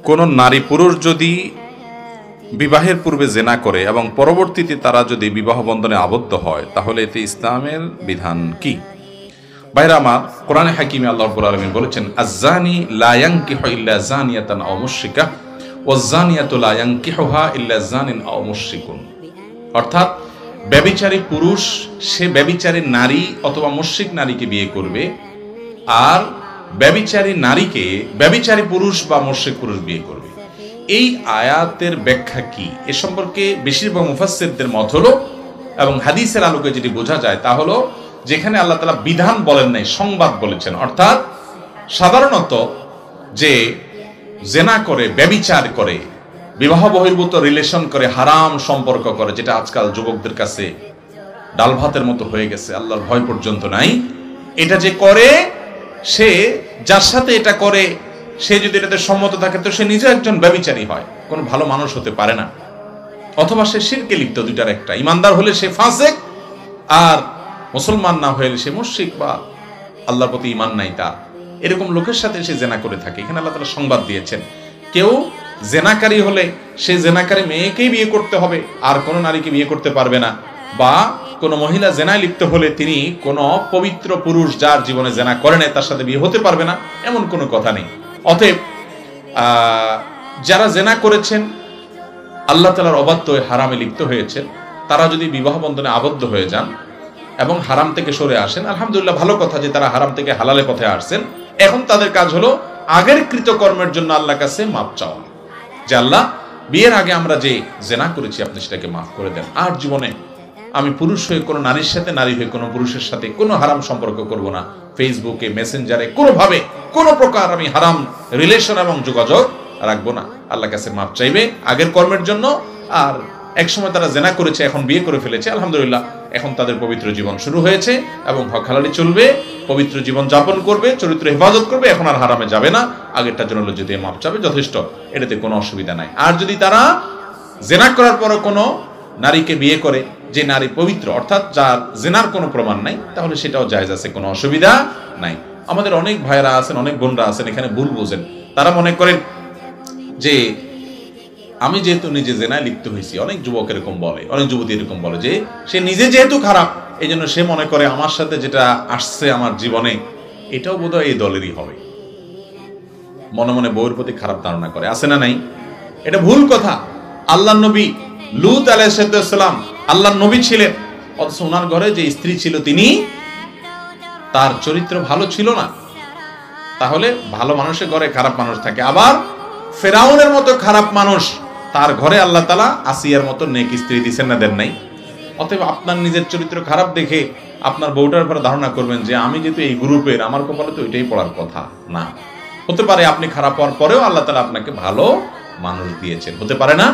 কোন নারী পুরুষ যদি বিবাহের পূর্বে জেনা করে এবং পরবর্তীতে তারা যদি বিবাহ বন্ধনে আবদ্ধ হয়, তাহলে এতে ইসলামের বিধান কি? ভাইরা আমার, কোরআনে হাকিমে আল্লাহ রাব্বুল আলামিন বলেছেন, আয-যানি লা ইয়ানকিহু ইল্লা যানিয়াতান আও মুশরিকা ওয়াজ-যানিয়াতু লা ইয়ানকিহুহা ইল্লা যানিন আও মুশরিকুন। অর্থাৎ ব্যভিচারী পুরুষ সে ব্যভিচারী নারী অথবা মুশরিক নারীকে বিয়ে করবে, আর ব্যভিচারী নারীকে ব্যভিচারী পুরুষ বা মুশরিক পুরুষ বিয়ে করবে। এই আয়াতের ব্যাখ্যা কি এ সম্পর্কে বেশিরভাগ মুফাসসিরদের মত হলো, এবং হাদিসের আলোকে যেটি বোঝা যায় তা হলো, যেখানে আল্লাহ তাআলা বিধান বলেন নাই, সংবাদ বলেছেন। অর্থাৎ সাধারণত যে জেনা করে, ব্যভিচার করে, বিবাহ বহির্ভূত রিলেশন করে, হারাম সম্পর্ক করে, যেটা আজকাল যুবকদের কাছে ডাল ভাতের মতো হয়ে গেছে, আল্লাহর ভয় পর্যন্ত নাই, এটা যে করে, সে যার সাথে এটা করে সে যদি এটাতে সম্মত থাকে তো সে নিজে একজন ব্যভিচারী হয়, কোনো ভালো মানুষ হতে পারে না। অথবা সে শিরকে লিপ্ত, দুইটার একটা। ইমানদার হলে সে ফাসিক, আর মুসলমান না হলে সে মুশরিক বা আল্লাহর প্রতি ঈমান নাই তার। এরকম লোকের সাথে সে জেনা করে থাকে। এখানে আল্লাহ তাআলা সংবাদ দিয়েছেন, কেউ জেনাকারী হলে সে জেনাকারী মেয়েকেই বিয়ে করতে হবে, আর কোনো নারীকে বিয়ে করতে পারবে না। বা কোনো মহিলা জেনায় লিপ্ত হলে তিনি কোনো পবিত্র পুরুষ যার জীবনে জেনা করে নাই তার সাথে বিয়ে হতে পারবে না, এমন কোনো কথা নেই। অতএব যারা জেনা করেছেন, আল্লাহ তাআলার অবাধ্য হয়ে হারামে লিপ্ত হয়েছেন, তারা যদি বিবাহ বন্ধনে আবদ্ধ হয়ে যান এবং হারাম থেকে সরে আসেন, আলহামদুলিল্লাহ, ভালো কথা যে তারা হারাম থেকে হালালের পথে আসছেন। এখন তাদের কাজ হলো আগের কৃতকর্মের জন্য আল্লাহর কাছে মাপ চাওয়া, যে আল্লাহ, বিয়ের আগে আমরা যে জেনা করেছি আপনি সেটাকে মাফ করে দেন, আর জীবনে আমি পুরুষ হয়ে কোনো নারীর সাথে, নারী হয়ে কোনো পুরুষের সাথে কোনো হারাম সম্পর্ক করব না। ফেসবুকে, মেসেঞ্জারে কোনোভাবে কোনো প্রকার আমি হারাম রিলেশন এবং যোগাযোগ রাখবো না। আল্লাহর কাছে মাপ চাইবে আগের কর্মের জন্য। আর একসময় তারা জেনা করেছে, এখন বিয়ে করে ফেলেছে, আলহামদুলিল্লাহ, এখন তাদের পবিত্র জীবন শুরু হয়েছে এবং হক হালালি চলবে, পবিত্র জীবন যাপন করবে, চরিত্র হেফাজত করবে, এখন আর হারামে যাবে না। আগেরটার জন্য যদি মাপ চাবে যথেষ্ট, এটাতে কোনো অসুবিধা নাই। আর যদি তারা জেনা করার পরও কোনো নারীকে বিয়ে করে যে নারী পবিত্র, অর্থাৎ যার জেনার কোনো প্রমাণ নাই, তাহলে সেটাও জায়েজ আছে, কোনো অসুবিধা নাই। আমাদের অনেক ভাইরা আছেন, অনেক বোনরা আছেন, এখানে ভুল বোঝেন। তারা মনে করেন যে আমি যেহেতু নিজে জেনায় লিপ্ত হয়েছি, অনেক যুবক এরকম বলে, অনেক যুবতী এরকম বলে যে সে নিজে যেহেতু খারাপ, এই জন্য সে মনে করে আমার সাথে যেটা আসছে আমার জীবনে এটাও বোধহয় এই দলেরই হবে। মনে মনে বউয়ের প্রতি খারাপ ধারণা করে, আছে না নাই? এটা ভুল কথা। আল্লাহর নবী লূত আলাইহিস সালাম আল্লাহর নবী ছিলেন, অথচ ওনার ঘরে যে স্ত্রী ছিল তিনি, তার চরিত্র ভালো ছিল না। তাহলে ভালো মানুষের ঘরে খারাপ মানুষ থাকে। আবার ফেরাউনের মতো খারাপ মানুষ, তার ঘরে আল্লাহ তাআলা আসিয়ার মতো নেক স্ত্রী দিয়েছেন না, দেন নাই? অতএব আপনার নিজের চরিত্র খারাপ দেখে আপনার বউটার উপর ধারণা করবেন যে আমি যেহেতু এই গ্রুপের, আমার কপালে তো এটাই পড়ার কথা না। হতে পারে আপনি খারাপ হওয়ার পরেও আল্লাহ তাআলা আপনাকে ভালো মানুষ দিয়েছেন, হতে পারে না?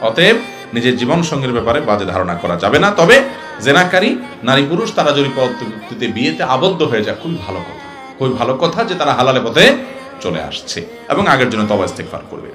অতএব নিজের জীবন সঙ্গীর ব্যাপারে বাজে ধারণা করা যাবে না। তবে জেনাকারী নারী পুরুষ তারা যদি পরবর্তীতে বিয়েতে আবদ্ধ হয়ে যায়, খুবই ভালো কথা, খুবই ভালো কথা যে তারা হালালের পথে চলে আসছে এবং আগের জন্য তওবা ইস্তেগফার করবে।